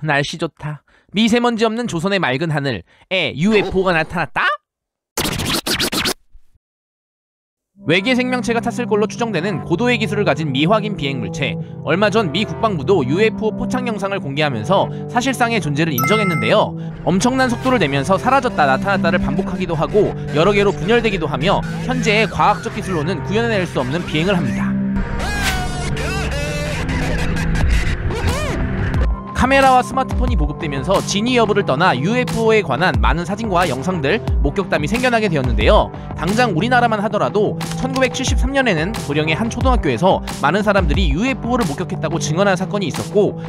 날씨 좋다. 미세먼지 없는 조선의 맑은 하늘에 UFO가 나타났다? 외계 생명체가 탔을 걸로 추정되는 고도의 기술을 가진 미확인 비행물체. 얼마 전 미 국방부도 UFO 포착 영상을 공개하면서 사실상의 존재를 인정했는데요. 엄청난 속도를 내면서 사라졌다 나타났다를 반복하기도 하고 여러 개로 분열되기도 하며 현재의 과학적 기술로는 구현해낼 수 없는 비행을 합니다. 카메라와 스마트폰이 보급되면서 진위 여부를 떠나 UFO에 관한 많은 사진과 영상들, 목격담이 생겨나게 되었는데요. 당장 우리나라만 하더라도 1973년에는 고령의 한 초등학교에서 많은 사람들이 UFO를 목격했다고 증언한 사건이 있었고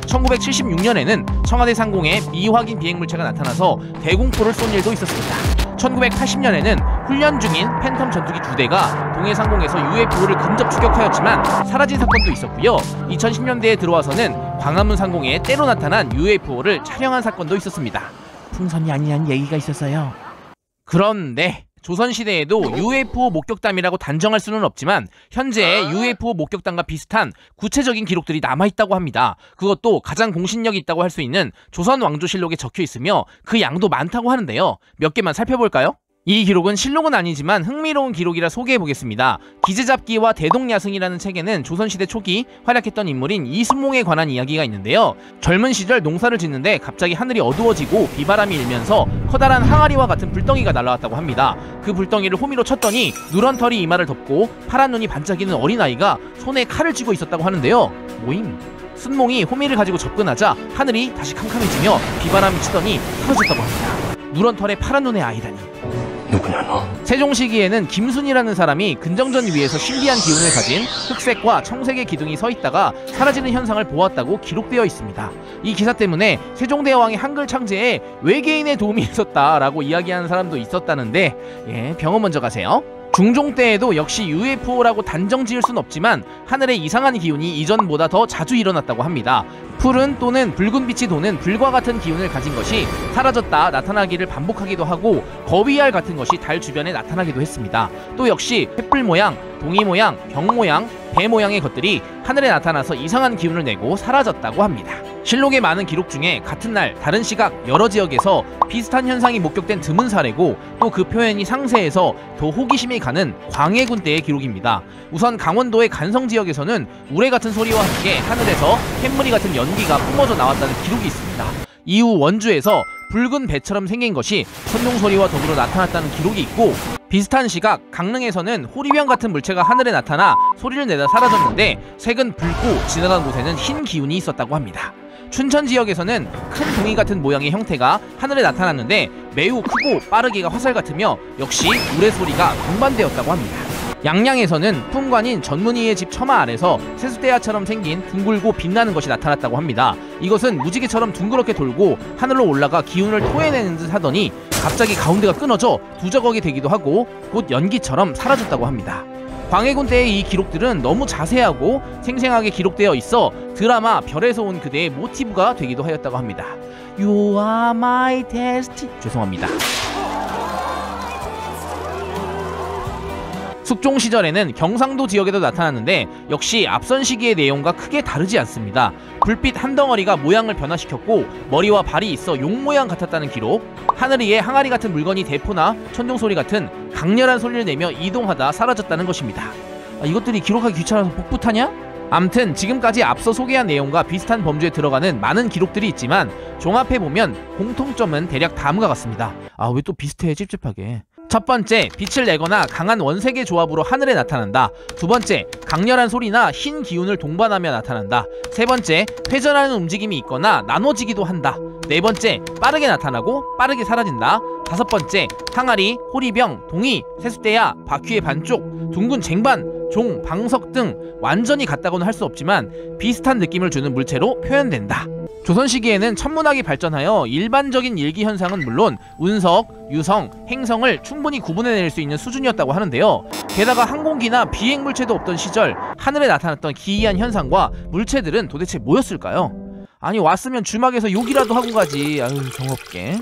1976년에는 청와대 상공에 미확인 비행물체가 나타나서 대공포를 쏜 일도 있었습니다. 1980년에는 훈련 중인 팬텀 전투기 2대가 동해 상공에서 UFO를 근접 추격하였지만 사라진 사건도 있었고요. 2010년대에 들어와서는 광화문 상공에 때로 나타난 UFO를 촬영한 사건도 있었습니다. 풍선이 아니냐는 얘기가 있었어요. 그런데 조선시대에도 UFO 목격담이라고 단정할 수는 없지만 현재의 UFO 목격담과 비슷한 구체적인 기록들이 남아있다고 합니다. 그것도 가장 공신력이 있다고 할 수 있는 조선왕조실록에 적혀 있으며 그 양도 많다고 하는데요. 몇 개만 살펴볼까요? 이 기록은 실록은 아니지만 흥미로운 기록이라 소개해보겠습니다. 기재잡기와 대동야승이라는 책에는 조선시대 초기 활약했던 인물인 이순몽에 관한 이야기가 있는데요. 젊은 시절 농사를 짓는데 갑자기 하늘이 어두워지고 비바람이 일면서 커다란 항아리와 같은 불덩이가 날아왔다고 합니다. 그 불덩이를 호미로 쳤더니 누런 털이 이마를 덮고 파란 눈이 반짝이는 어린아이가 손에 칼을 쥐고 있었다고 하는데요. 모임? 순몽이 호미를 가지고 접근하자 하늘이 다시 캄캄해지며 비바람이 치더니 사라졌다고 합니다. 누런 털의 파란 눈의 아이라니. 누구냐 너? 세종 시기에는 김순이라는 사람이 근정전 위에서 신비한 기운을 가진 흑색과 청색의 기둥이 서 있다가 사라지는 현상을 보았다고 기록되어 있습니다. 이 기사 때문에 세종대왕의 한글 창제에 외계인의 도움이 있었다라고 이야기하는 사람도 있었다는데 병원 먼저 가세요. 중종 때에도 역시 UFO라고 단정 지을 순 없지만 하늘에 이상한 기운이 이전보다 더 자주 일어났다고 합니다. 푸른 또는 붉은 빛이 도는 불과 같은 기운을 가진 것이 사라졌다 나타나기를 반복하기도 하고 거위알 같은 것이 달 주변에 나타나기도 했습니다. 또 역시 횃불 모양, 동이 모양, 병 모양, 배 모양의 것들이 하늘에 나타나서 이상한 기운을 내고 사라졌다고 합니다. 실록의 많은 기록 중에 같은 날 다른 시각 여러 지역에서 비슷한 현상이 목격된 드문 사례고 또 그 표현이 상세해서 더 호기심이 가는 광해군 때의 기록입니다. 우선 강원도의 간성 지역에서는 우레 같은 소리와 함께 하늘에서 캔무리 같은 연기가 뿜어져 나왔다는 기록이 있습니다. 이후 원주에서 붉은 배처럼 생긴 것이 천둥 소리와 더불어 나타났다는 기록이 있고 비슷한 시각 강릉에서는 호리병 같은 물체가 하늘에 나타나 소리를 내다 사라졌는데 색은 붉고 지나간 곳에는 흰 기운이 있었다고 합니다. 춘천 지역에서는 큰 동이 같은 모양의 형태가 하늘에 나타났는데 매우 크고 빠르기가 화살 같으며 역시 우레 소리가 동반되었다고 합니다. 양양에서는 풍관인 전문의의 집 처마 아래서 세숫대야처럼 생긴 둥글고 빛나는 것이 나타났다고 합니다. 이것은 무지개처럼 둥그렇게 돌고 하늘로 올라가 기운을 토해내는 듯 하더니 갑자기 가운데가 끊어져 두저거게 되기도 하고 곧 연기처럼 사라졌다고 합니다. 광해군 때의 이 기록들은 너무 자세하고 생생하게 기록되어 있어 드라마 별에서 온 그대의 모티브가 되기도 하였다고 합니다. You are my destiny. 죄송합니다. 숙종 시절에는 경상도 지역에도 나타났는데 역시 앞선 시기의 내용과 크게 다르지 않습니다. 불빛 한 덩어리가 모양을 변화시켰고 머리와 발이 있어 용 모양 같았다는 기록, 하늘 위에 항아리 같은 물건이 대포나 천둥 소리 같은 강렬한 소리를 내며 이동하다 사라졌다는 것입니다. 이것들이 기록하기 귀찮아서 복붙하냐? 암튼 지금까지 앞서 소개한 내용과 비슷한 범주에 들어가는 많은 기록들이 있지만 종합해보면 공통점은 대략 다음과 같습니다. 왜 또 비슷해 찝찝하게. 첫 번째, 빛을 내거나 강한 원색의 조합으로 하늘에 나타난다. 두 번째, 강렬한 소리나 흰 기운을 동반하며 나타난다. 세 번째, 회전하는 움직임이 있거나 나눠지기도 한다. 네 번째, 빠르게 나타나고 빠르게 사라진다. 다섯 번째, 항아리, 호리병, 동이, 세숫대야, 바퀴의 반쪽, 둥근 쟁반, 종, 방석 등 완전히 같다고는 할 수 없지만 비슷한 느낌을 주는 물체로 표현된다. 조선 시기에는 천문학이 발전하여 일반적인 일기 현상은 물론 운석, 유성, 행성을 충분히 구분해낼 수 있는 수준이었다고 하는데요. 게다가 항공기나 비행 물체도 없던 시절 하늘에 나타났던 기이한 현상과 물체들은 도대체 뭐였을까요? 아니 왔으면 주막에서 욕이라도 하고 가지. 아유 정없게.